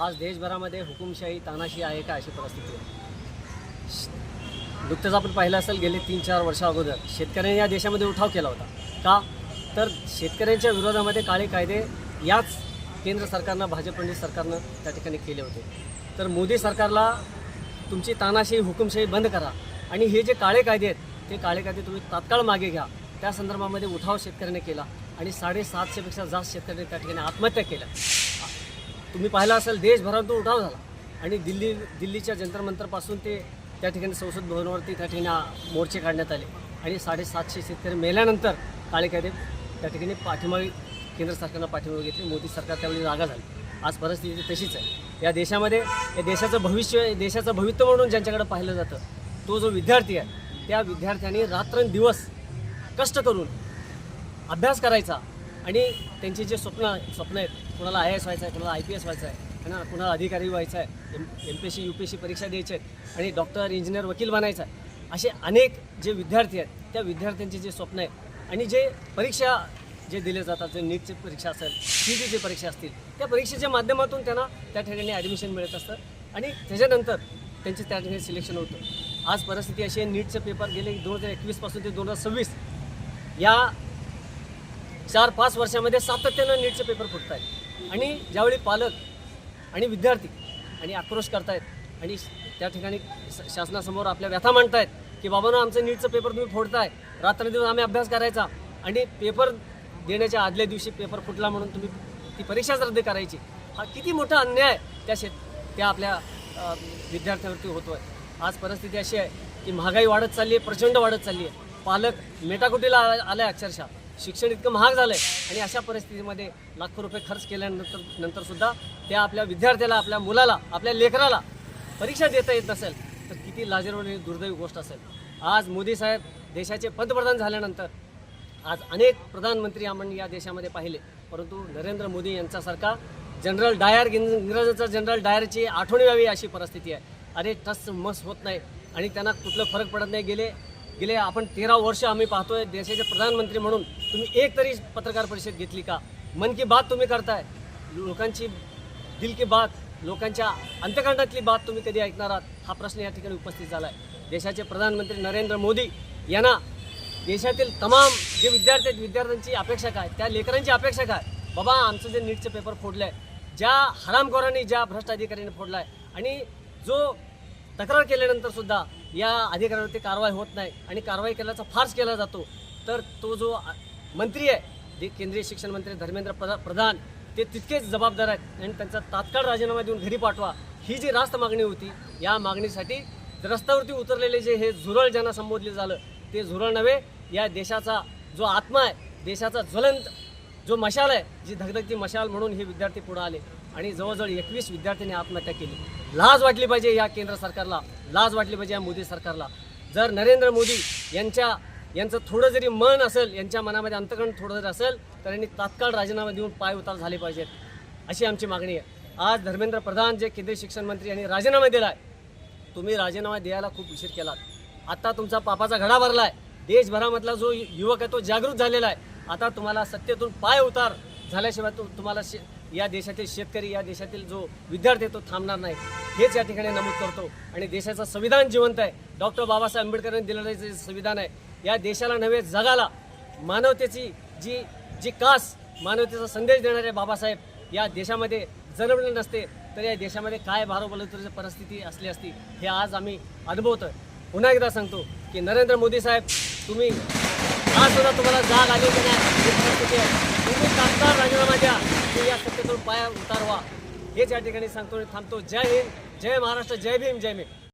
आज देशभरामध्ये हुकुमशाही तानाशाही आहे का अशी परिस्थिती आहे। नुकतंच आपण पाहिलं असेल गेले 3-4 वर्षा अगोदर शेतकऱ्यांनी या देशामध्ये उठाव केला होता का, तर शेतकऱ्यांच्या विरोधामध्ये काळे कायदे याच केंद्र सरकारनं भाजपनी सरकारनं त्या ठिकाणी केले होते। तर मोदी सरकारला तुमची तानाशाही हुकुमशाही बंद करा आणि हे जे काळे कायदे आहेत ते काळे कायदे तुम्ही तात्काळ मागे घ्या। त्या संदर्भामध्ये उठाव शेतकऱ्यांनी केला आणि 750पेक्षा जास्त शेतकऱ्यांनी त्या ठिकाणी आत्महत्या केल्या। तुम्ही पाहिलं असेल देशभरात तो उठाव झाला आणि दिल्लीच्या जंतर मंतरपासून ते त्या ठिकाणी संसद भवनावरती त्या ठिकाणी मोर्चे काढण्यात आले आणि 750 शेतकरी मेल्यानंतर काळे कायदे त्या ठिकाणी पाठीमागे केंद्र सरकारनं पाठीमागे घेतली। मोदी सरकार त्यावेळी जागा झाली। आज परिस्थिती तशीच आहे। या देशामध्ये या देशाचं भविष्य, देशाचं भविष्य म्हणून ज्यांच्याकडे पाहिलं जातं तो जो विद्यार्थी आहे, त्या विद्यार्थ्यांनी रात्रंदिवस कष्ट करून अभ्यास करायचा आणि त्यांचे जे स्वप्न आहेत, कुणाला IAS व्हायचं आहे, कुणाला IPS व्हायचं आहे आणि कुणाला अधिकारी व्हायचं आहे, MPSC UPSC परीक्षा द्यायची आहेत आणि डॉक्टर, इंजिनियर, वकील बनायचं आहे, असे अनेक जे विद्यार्थी आहेत त्या विद्यार्थ्यांचे जे स्वप्न आहेत आणि जे परीक्षा जे दिले जातात, जे नीटची परीक्षा असेल, CETची परीक्षा असतील, त्या परीक्षेच्या माध्यमातून त्यांना त्या ठिकाणी ॲडमिशन मिळत असतं आणि त्याच्यानंतर त्यांचे त्या ठिकाणी सिलेक्शन होतं। आज परिस्थिती अशी आहे, नीटचे पेपर गेले 2021 पासून ते 2026 या 4-5 वर्षामध्ये सातत्यानं नीटचे पेपर फुटत आहेत आणि ज्यावेळी पालक आणि विद्यार्थी आणि आक्रोश करतायत आणि त्या ठिकाणी शासनासमोर आपल्या व्यथा मांडतायत की बाबांनो आमचं नीटचं पेपर तुम्ही फोडताय, रात्रंदिवस आम्ही अभ्यास करायचा आणि पेपर देण्याच्या आदल्या दिवशी पेपर फुटला म्हणून तुम्ही ती परीक्षाच रद्द करायची, हा किती मोठा अन्याय त्या आपल्या विद्यार्थ्यांवरती होतो आहे। आज परिस्थिती अशी आहे की महागाई वाढत चालली आहे, प्रचंड वाढत चालली आहे, पालक मेटाकुटीला आले, अक्षरशः शिक्षण इतकं महाग झालं आहे आणि अशा परिस्थितीमध्ये लाखो रुपये खर्च केल्यानंतर सुद्धा त्या आपल्या विद्यार्थ्याला, आपल्या मुलाला, आपल्या लेकराला परीक्षा देता येत नसेल तर किती लाजिरवाणी दुर्दैवी गोष्ट असेल। आज मोदी साहेब देशाचे पंतप्रधान झाल्यानंतर आज अनेक प्रधानमंत्री आपण या देशामध्ये पाहिले, परंतु नरेंद्र मोदी यांच्यासारखा जनरल डायर, इंग्रजांचा जनरल डायरची आठवण यावी अशी परिस्थिती आहे। अरे टस मस होत नाही आणि त्यांना कुठलं फरक पडत नाही। गेले आपण 13 वर्ष आम्ही पाहतोय देशाचे प्रधानमंत्री म्हणून तुम्ही एक तरी पत्रकार परिषद घेतली का? मन की बात तुम्ही करताय, लोकांची दिल की बात, लोकांच्या अंतकरणातली बात तुम्ही कधी ऐकणार आहात? हा प्रश्न या ठिकाणी उपस्थित झाला आहे। देशाचे प्रधानमंत्री नरेंद्र मोदी यांना देशातील तमाम जे विद्यार्थी आहेत, विद्यार्थ्यांची अपेक्षा काय, त्या लेकरांची अपेक्षा काय? बाबा आमचं जे नीटचं पेपर फोडलं आहे, ज्या हरामखोरांनी, ज्या भ्रष्ट अधिकाऱ्यांनी फोडला आहे आणि जो तक्रार केल्यानंतर सुद्धा या अधिकाऱ्यांवरती कारवाई होत नाही आणि कारवाई केल्याचा फार्स केला जातो, तर तो जो मंत्री आहे केंद्रीय शिक्षण मंत्री धर्मेंद्र प्रधान ते तितकेच जबाबदार आहेत आणि त्यांचा तात्काळ राजीनामा देऊन घरी पाठवा, ही जी रास्त मागणी होती, या मागणीसाठी रस्त्यावरती उतरलेले जे हे झुरळ ज्यांना संबोधले झालं ते झुरळ नव्हे, या देशाचा जो आत्मा आहे, देशाचा ज्वलंत जो मशाल आहे, जी धगधगती मशाल म्हणून हे विद्यार्थी पुढे आले आणि जवळजवळ 21 विद्यार्थ्यांनी आत्महत्या केली। लाज वाटली पाहिजे या केंद्र सरकारला, लाज वाटली पाहिजे या मोदी सरकारला। जर नरेंद्र मोदी यांचं थोडं जरी मन असेल, यांच्या मनामध्ये अंतकरण थोडं जरी असेल तर यांनी तात्काळ राजीनामा देऊन पाय उतार झाले पाहिजेत, अशी आमची मागणी आहे। आज धर्मेंद्र प्रधान जे केंद्रीय शिक्षण मंत्री यांनी राजीनामा दिला आहे, तुम्ही राजीनामा द्यायला खूप उशीर केलात। आता तुमचा पापाचा घडा भरला आहे, देशभरामधला जो युवक आहे तो जागृत झालेला आहे। आता तुम्हाला सत्तेतून पाय उतार झाल्याशिवाय तुम्हाला या देशातील शेतकरी, या देशातील जो विद्यार्थी तो थांबणार नाही, हेच या ठिकाणी नमूद करतो। आणि देशाचं संविधान जिवंत आहे, डॉक्टर बाबासाहेब आंबेडकरांनी दिलेलं जे संविधान आहे, या देशाला नव्हे जगाला मानवतेची जी कास, मानवतेचा संदेश देणारे बाबासाहेब या देशामध्ये जन्मले नसते तर या देशामध्ये काय भारोबलुतरीची परिस्थिती असली असती, हे आज आम्ही अनुभवतोय। पुन्हा एकदा सांगतो की नरेंद्र मोदी साहेब, तुम्ही आज सुद्धा तुम्हाला जाग आली की नाही, तुम्ही तात्काळ राजीनामा द्या, तुम्ही या सत्तेतून पाय उतारवा, हेच या ठिकाणी सांगतो आणि थांबतो। जय हिंद, जय महाराष्ट्र, जय भीम, जय मी।